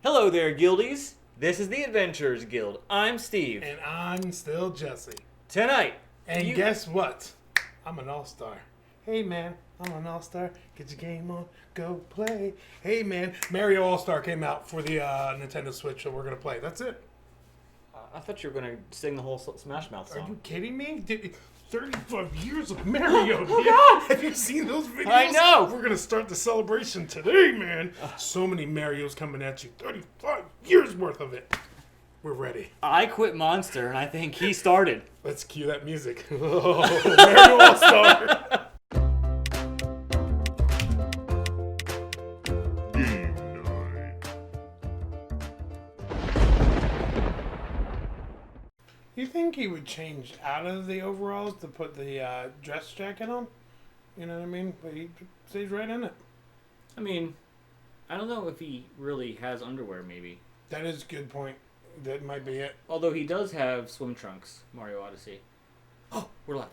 Hello there, Guildies. This is the Adventurers Guild. I'm Steve. And I'm still Jesse. Tonight. And guess what? I'm an all-star. Hey, man, I'm an all-star. Get your game on. Go play. Hey, man, Mario All-Star came out for the Nintendo Switch, so we're going to play. That's it. I thought you were going to sing the whole Smash Mouth song. Are you kidding me? 35 years of Mario. Oh, God. Have you seen those videos? I know. We're going to start the celebration today, man. So many Marios coming at you. 35 years worth of it. We're ready. I quit Monster, and I think he started. Let's cue that music. Oh, Mario All-Star. You think he would change out of the overalls to put the dress jacket on? You know what I mean? But he stays right in it. I mean, I don't know if he really has underwear, maybe. That is a good point. That might be it. Although he does have swim trunks, Mario Odyssey. Oh, we're live.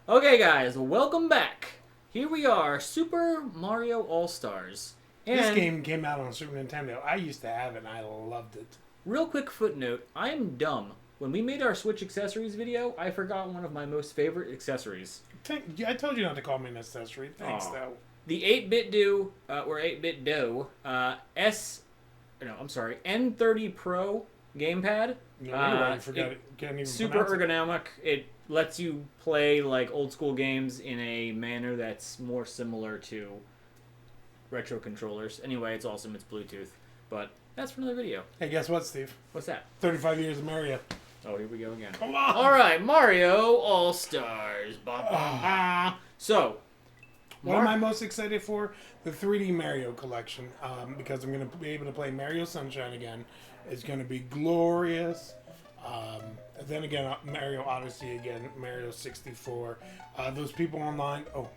Okay, guys, welcome back. Here we are, Super Mario All-Stars. This game came out on Super Nintendo. I used to have it, and I loved it. Real quick footnote, I am dumb. When we made our Switch accessories video, I forgot one of my most favorite accessories. I told you not to call me an accessory. Thanks, though. The 8-bit do, or 8-bit do, N30 Pro gamepad. I forgot it. Can't even super ergonomic. It lets you play like old school games in a manner that's more similar to retro controllers. Anyway, it's awesome. It's Bluetooth. But that's for another video. Hey, guess what, Steve? What's that? 35 years of Mario. Oh, here we go again. Come on! Alright, Mario All-Stars. So, what am I most excited for? The 3D Mario collection. Because I'm going to be able to play Mario Sunshine again. It's going to be glorious. Then again, Mario Odyssey again. Mario 64. Those people online. Oh.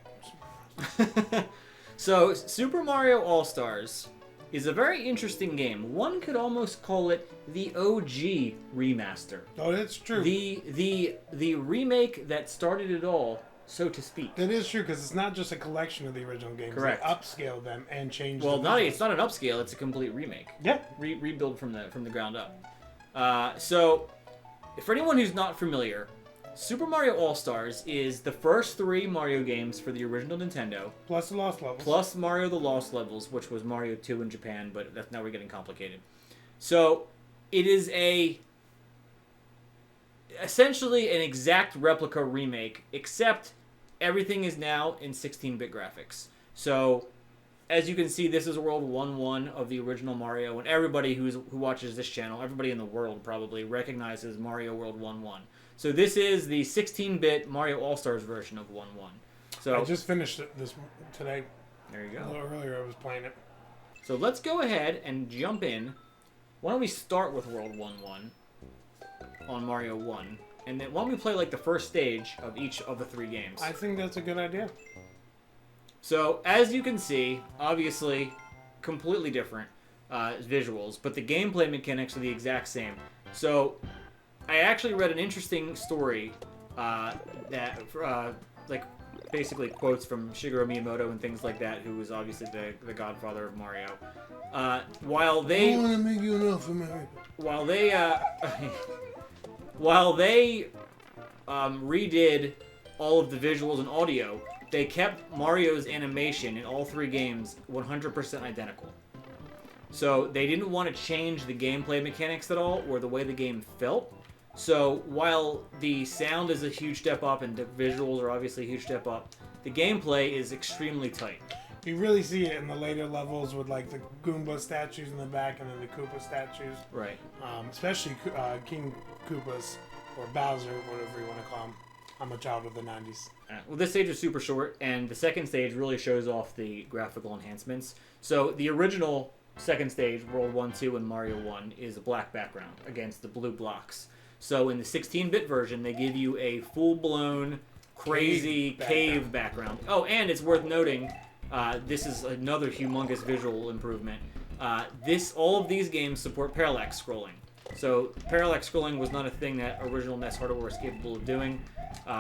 So, Super Mario All-Stars is a very interesting game. One could almost call it the OG remaster. Oh, that's true. The remake that started it all, so to speak. That is true, because it's not just a collection of the original games. Correct. They upscale them and change them. Well, it's not an upscale, it's a complete remake. Yeah. Rebuild from the ground up. So, for anyone who's not familiar, Super Mario All-Stars is the first 3 Mario games for the original Nintendo. Plus the Lost Levels. Plus Mario the Lost Levels, which was Mario 2 in Japan, but now we're getting complicated. So, it is essentially an exact replica remake, except everything is now in 16-bit graphics. So, as you can see, this is World 1-1 of the original Mario, and everybody who watches this channel, everybody in the world probably, recognizes Mario World 1-1. So this is the 16-bit Mario All-Stars version of 1-1. So I just finished it this today. There you go. A little earlier I was playing it. So let's go ahead and jump in. Why don't we start with World 1-1 on Mario 1, and then why don't we play like the first stage of each of the 3 games? I think that's a good idea. So as you can see, obviously, completely different visuals, but the gameplay mechanics are the exact same. So I actually read an interesting story that, basically quotes from Shigeru Miyamoto and things like that, who was obviously the godfather of Mario. While they, I want to make you an offer, Mary. While they redid all of the visuals and audio, they kept Mario's animation in all 3 games 100% identical. So they didn't want to change the gameplay mechanics at all, or the way the game felt. So, while the sound is a huge step up and the visuals are obviously a huge step up, the gameplay is extremely tight. You really see it in the later levels with, like, the Goomba statues in the back and then the Koopa statues. Right. Especially King Koopas, or Bowser, whatever you want to call him. I'm a child of the 90s. Well, this stage is super short, and the second stage really shows off the graphical enhancements. So, the original second stage, World 1-2 and Mario 1, is a black background against the blue blocks. So in the 16-bit version, they give you a full-blown, crazy cave background. Oh, and it's worth noting, this is another humongous visual improvement. All of these games support parallax scrolling. So parallax scrolling was not a thing that original NES hardware was capable of doing.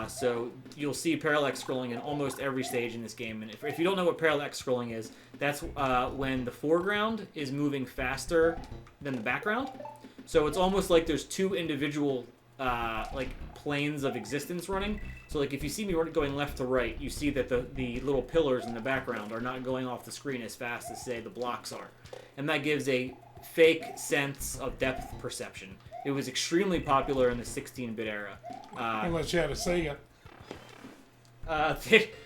So you'll see parallax scrolling in almost every stage in this game. And if you don't know what parallax scrolling is, that's when the foreground is moving faster than the background. So it's almost like there's two individual like planes of existence running. So like if you see me going left to right, you see that the little pillars in the background are not going off the screen as fast as, say, the blocks are. And that gives a fake sense of depth perception. It was extremely popular in the 16-bit era. Unless you had a Sega.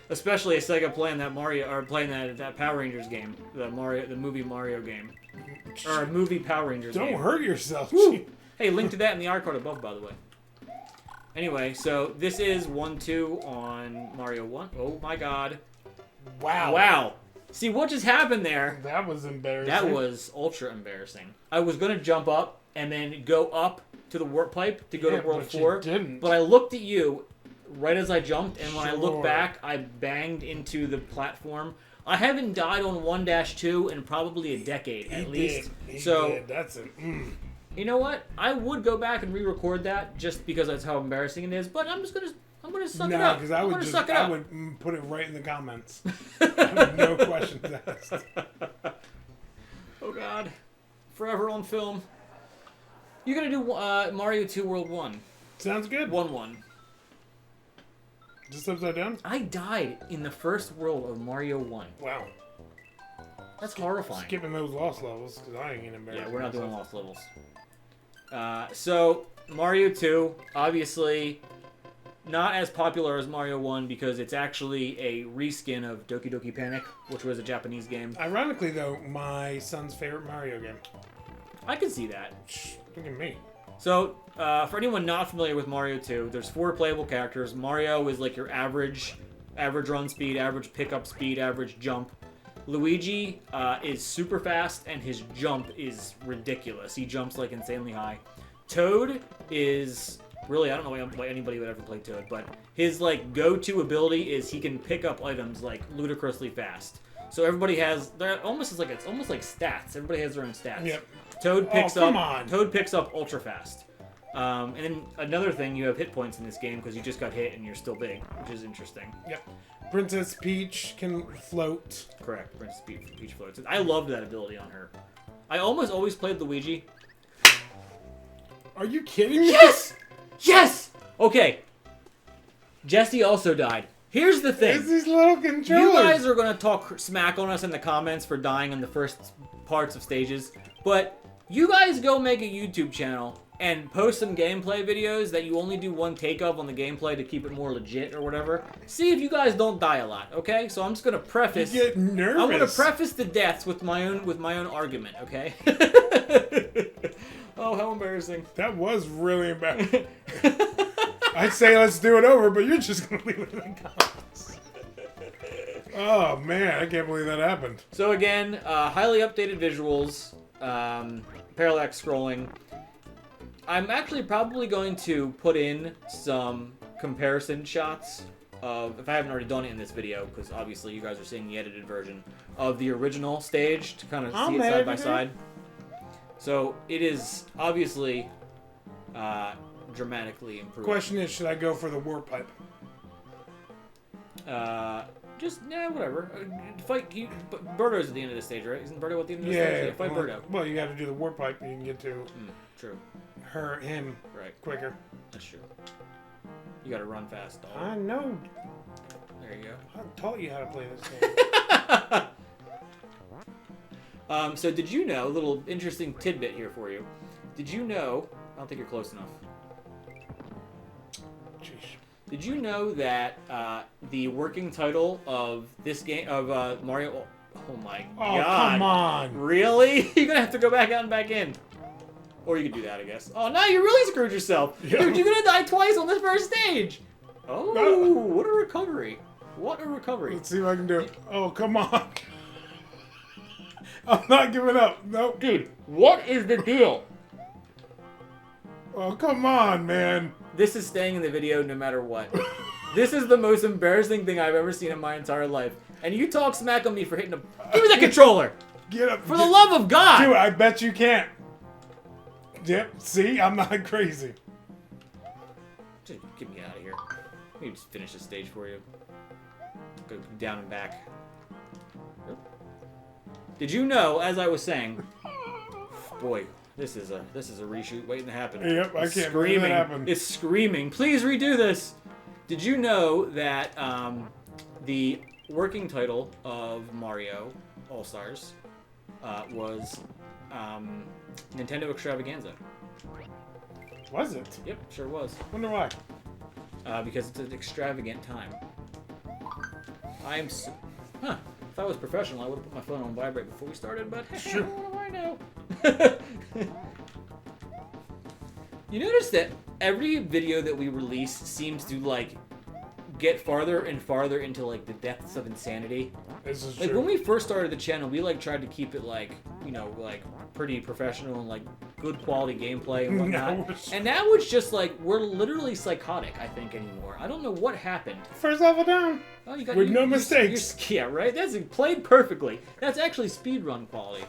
Especially a Sega playing that Mario or playing that Power Rangers game, the movie Mario game, or a movie Power Rangers game. Don't hurt yourself. Hey, link to that in the iCard above, by the way. Anyway, so this is 1-2 on Mario 1. Oh my God! Wow! See what just happened there? That was embarrassing. That was ultra embarrassing. I was gonna jump up and then go up to the warp pipe to go to World 4, but I looked at you right as I jumped, and when I looked back, I banged into the platform. I haven't died on 1-2 in probably a decade, at least. He so did. That's it. You know what? I would go back and re-record that just because that's how embarrassing it is. But I'm gonna suck it up. Because I would put it right in the comments. No questions asked. Oh God! Forever on film. You're gonna do Mario 2 World 1. Sounds good. 1-1. Just upside down? I died in the first world of Mario 1. Wow. That's horrifying. Skipping those lost levels, because I ain't getting embarrassed. Yeah, we're not doing lost levels. So, Mario 2, obviously, not as popular as Mario 1 because it's actually a reskin of Doki Doki Panic, which was a Japanese game. Ironically, though, my son's favorite Mario game. I can see that. Look at me. So, for anyone not familiar with Mario 2, there's 4 playable characters. Mario is like your average run speed, average pickup speed, average jump. Luigi is super fast, and his jump is ridiculous. He jumps like insanely high. Toad is really, I don't know why anybody would ever play Toad, but his like go-to ability is he can pick up items like ludicrously fast. So everybody has, it's almost like stats. Everybody has their own stats. Yep. Toad picks up ultra fast. And then another thing, you have hit points in this game because you just got hit and you're still big, which is interesting. Yep. Princess Peach can float. Correct. Princess Peach floats. I loved that ability on her. I almost always played Luigi. Are you kidding me? Yes! Yes! Okay. Jesse also died. Here's the thing. It's these little controllers. You guys are going to talk smack on us in the comments for dying in the first parts of stages, but you guys go make a YouTube channel and post some gameplay videos that you only do one take of on the gameplay to keep it more legit or whatever. See if you guys don't die a lot, okay? So I'm just gonna preface. You get nervous. I'm gonna preface the deaths with my own argument, okay? Oh, how embarrassing! That was really embarrassing. I'd say let's do it over, but you're just gonna leave it in the comments. Oh man, I can't believe that happened. So again, highly updated visuals, parallax scrolling. I'm actually probably going to put in some comparison shots of, if I haven't already done it in this video, because obviously you guys are seeing the edited version, of the original stage to kind of see it side by side. So it is obviously dramatically improved. Question is, should I go for the warp pipe? Whatever. Fight. Birdo's at the end of the stage, right? Isn't Birdo at the end of the stage? Yeah, fight Birdo. Well, you got to do the warp pipe, and you can get to true. him quicker. That's true. You got to run fast. Dog. I know. There you go. I taught you how to play this game. So did you know, a little interesting tidbit here for you. Did you know, I don't think you're close enough. Jeez. Did you know that the working title of this game, of Mario, oh my God. Oh, come on. Really? You're going to have to go back out and back in. Or you could do that, I guess. Oh, no, you really screwed yourself. Yeah. Dude, you're going to die twice on this first stage. Oh, no. What a recovery. What a recovery. Let's see if I can do it. Oh, come on. I'm not giving up. Nope. Dude, what is the deal? Oh, come on, man. This is staying in the video no matter what. This is the most embarrassing thing I've ever seen in my entire life. And you talk smack on me for hitting a... Give me the controller! Get up. For the love of God! Dude, I bet you can't. Yep, see? I'm not crazy. Just get me out of here. Let me just finish this stage for you. Go down and back. Did you know, as I was saying, boy, this is a reshoot waiting to happen. Yep, I can't believe that happened. It's screaming. Please redo this. Did you know that the working title of Mario All-Stars was Nintendo Extravaganza? Was it? Yep, sure was. Wonder why. Because it's an extravagant time. If I was professional, I would have put my phone on vibrate before we started, but Sure. what do I know? You notice that every video that we release seems to, like, get farther and farther into, like, the depths of insanity. This is Like, true. when we first started the channel, we, like, tried to keep it, like, you know, like, pretty professional and, like, good quality gameplay and whatnot. No, it's- And now it's just, like, we're literally psychotic, I think, anymore. I don't know what happened. First level down. Oh, you got With no mistakes. Yeah, right? That's played perfectly. That's actually speedrun quality.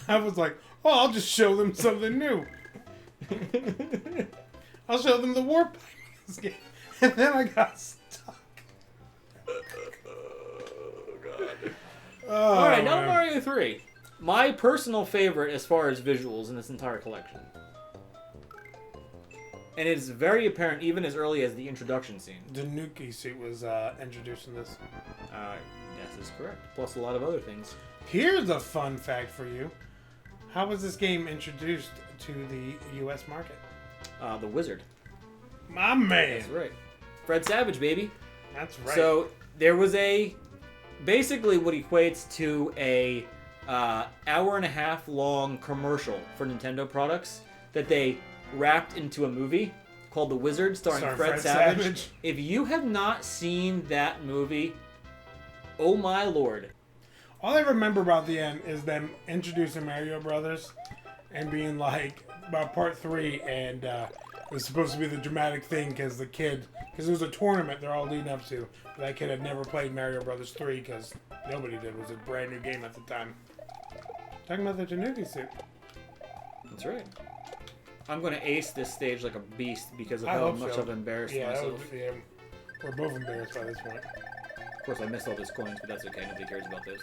I was like, oh, I'll just show them something new. I'll show them the warp in this game. And then I got stuck. Oh, God. Oh, Alright, now man. Mario 3. My personal favorite as far as visuals in this entire collection. And it's very apparent even as early as the introduction scene. The Nuki suit was introduced in this. Yes, is correct. Plus a lot of other things. Here's a fun fact for you. How was this game introduced to the U.S. market? The Wizard. My man. That's right. Fred Savage, baby. That's right. So there was basically what equates to a hour and a half long commercial for Nintendo products that they wrapped into a movie called The Wizard, starring Fred Savage. If you have not seen that movie, oh my lord. All I remember about the end is them introducing Mario Brothers and being like, about part 3, and it was supposed to be the dramatic thing because it was a tournament they're all leading up to. That kid had never played Mario Brothers 3 because nobody did. It was a brand new game at the time. Talking about the Tanuki suit. That's right. I'm going to ace this stage like a beast because of I how hope much so. I've embarrassed Yeah, myself. we're both embarrassed by this point. Of course, I missed all those coins, but that's okay. Nobody cares about those.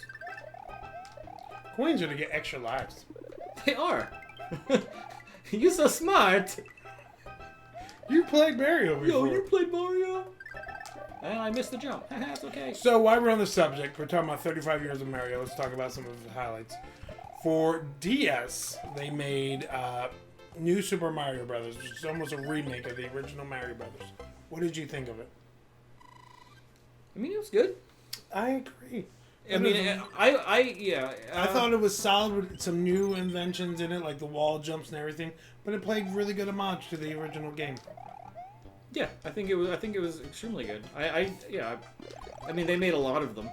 Coins are to get extra lives. They are. You're so smart. You played Mario before. Yo, you played Mario? And I missed the jump. That's okay. So while we're on the subject, we're talking about 35 years of Mario. Let's talk about some of the highlights. For DS, they made New Super Mario Brothers, which is almost a remake of the original Mario Brothers. What did you think of it? I mean, it was good. I agree. I mean, I thought it was solid with some new inventions in it, like the wall jumps and everything. But it played really good homage to the original game. Yeah, I think it was extremely good. I mean, they made a lot of them.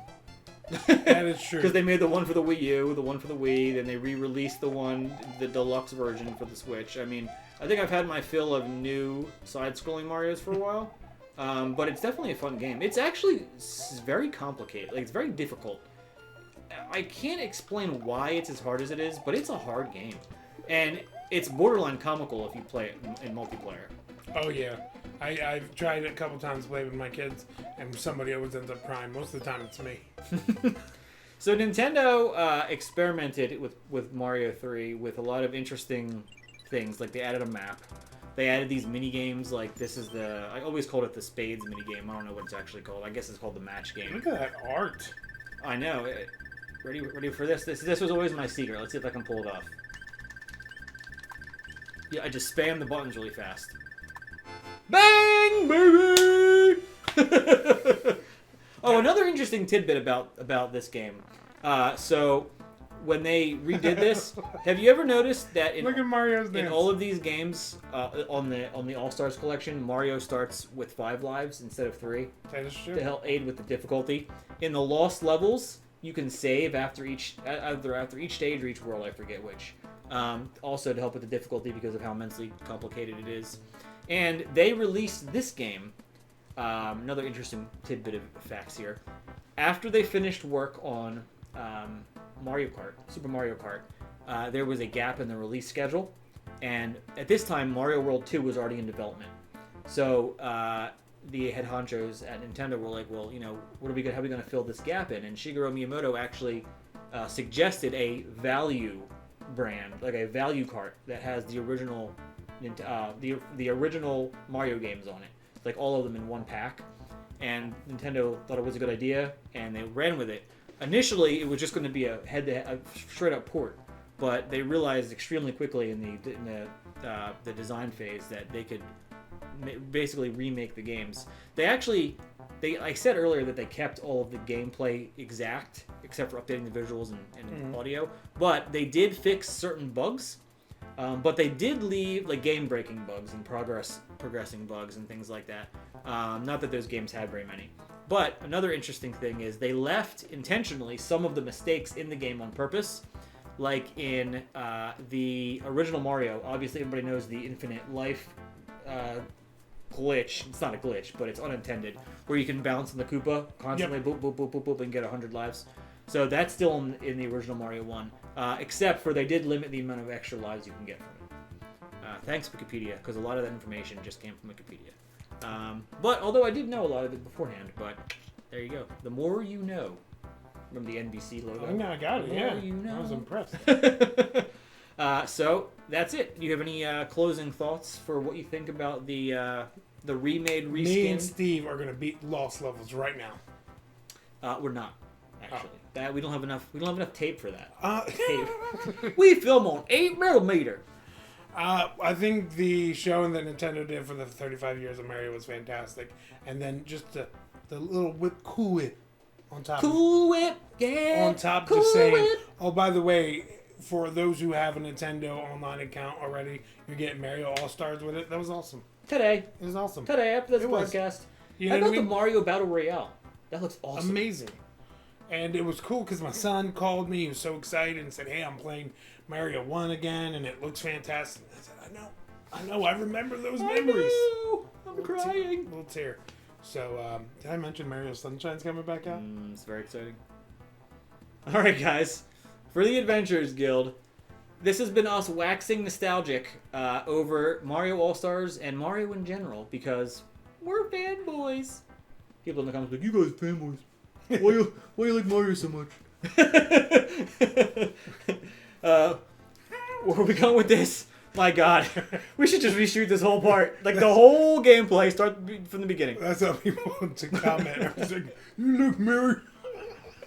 That is true. Because they made the one for the Wii U, the one for the Wii, then they re-released the deluxe version for the Switch. I mean, I think I've had my fill of new side-scrolling Marios for a while. But it's definitely a fun game. It's actually very complicated. Like, it's very difficult. I can't explain why it's as hard as it is, but it's a hard game. And it's borderline comical if you play it in multiplayer. Oh, yeah. I've tried it a couple times to play with my kids, and somebody always ends up crying. Most of the time, it's me. So Nintendo experimented with Mario 3 with a lot of interesting things. Like, they added a map. They added these mini games. Like, this is I always called it the Spades mini game. I don't know what it's actually called. I guess it's called the Match game. Look at that art. I know. Ready for this? This was always my secret. Let's see if I can pull it off. Yeah, I just spam the buttons really fast. Bang, baby! Oh, another interesting tidbit about this game. So when they redid this, have you ever noticed that Look at Mario's in dance. all of these games on the All-Stars collection, Mario starts with 5 lives instead of 3 That is true. to help aid with the difficulty. In the Lost levels, you can save after each stage or each world, I forget which. Also to help with the difficulty because of how immensely complicated it is. And they released this game. Another interesting tidbit of facts here. After they finished work on Mario Kart, Super Mario Kart, there was a gap in the release schedule. And at this time, Mario World 2 was already in development. So the head honchos at Nintendo were like, well, how are we going to fill this gap in? And Shigeru Miyamoto actually suggested a value brand, like a value cart that has the original the original Mario games on it, like all of them in one pack. And Nintendo thought it was a good idea, and they ran with it. Initially, it was just going to be a straight-up port, but they realized extremely quickly in the design phase that they could basically remake the games. I said earlier that they kept all of the gameplay exact, except for updating the visuals and audio, but they did fix certain bugs. But they did leave like game-breaking bugs and progressing bugs and things like that. Not that those games had very many. But another interesting thing is they left intentionally some of the mistakes in the game on purpose. Like in the original Mario, obviously everybody knows the infinite life glitch. It's not a glitch, but it's unintended. Where you can bounce on the Koopa constantly, boop, boop, boop, boop, boop, and get 100 lives. So that's still in the original Mario 1. Except for they did limit the amount of extra lives you can get from it. Thanks, Wikipedia, because a lot of that information just came from Wikipedia. But although I did know a lot of it beforehand, but there you go. The more you know. Remember the NBC logo? I know, I got it, yeah. You know. I was impressed. So that's it. Do you have any closing thoughts for what you think about the remade reskin? Me and Steve are going to beat Lost Levels right now. We're not, actually. That we don't have enough tape for that. Tape. We film on 8mm. I think the showing that Nintendo did for the 35 years of Mario was fantastic, and then just the little Cool Whip on top. Cool Whip, yeah. On top, cool just saying. Whip. Oh, by the way, for those who have a Nintendo online account already, you're getting Mario All Stars with it. That was awesome. Today. It was awesome. Today after this broadcast. You know I what got I mean? the Mario Battle Royale. That looks awesome. Amazing. And it was cool because my son called me. He was so excited and said, hey, I'm playing Mario 1 again, and it looks fantastic. I said, I know. I remember those memories. I'm crying. Little tear. So, did I mention Mario Sunshine's coming back out? It's very exciting. All right, guys. For the Adventurers Guild, this has been us waxing nostalgic over Mario All-Stars and Mario in general because we're fanboys. People in the comments are like, you guys are fanboys. Why you like Mario so much? Where are we going with this? My God, we should just reshoot this whole part, like the whole gameplay, start from the beginning. That's how people to comment. I was like, you look Mario.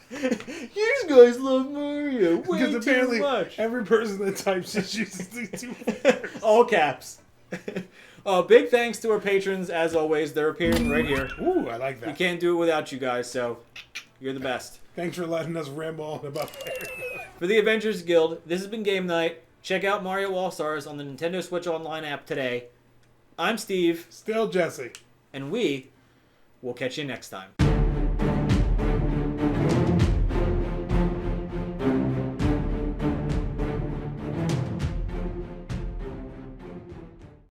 You guys love Mario way Because apparently too much. Every person that types just uses these two letters. All caps. Big thanks to our patrons, as always. They're appearing right here. Ooh, I like that. We can't do it without you guys, so you're the best. Thanks for letting us ramble on about Mario. For the Adventurers Guild, this has been Game Night. Check out Mario All-Stars on the Nintendo Switch Online app today. I'm Steve. Still Jesse. And we will catch you next time.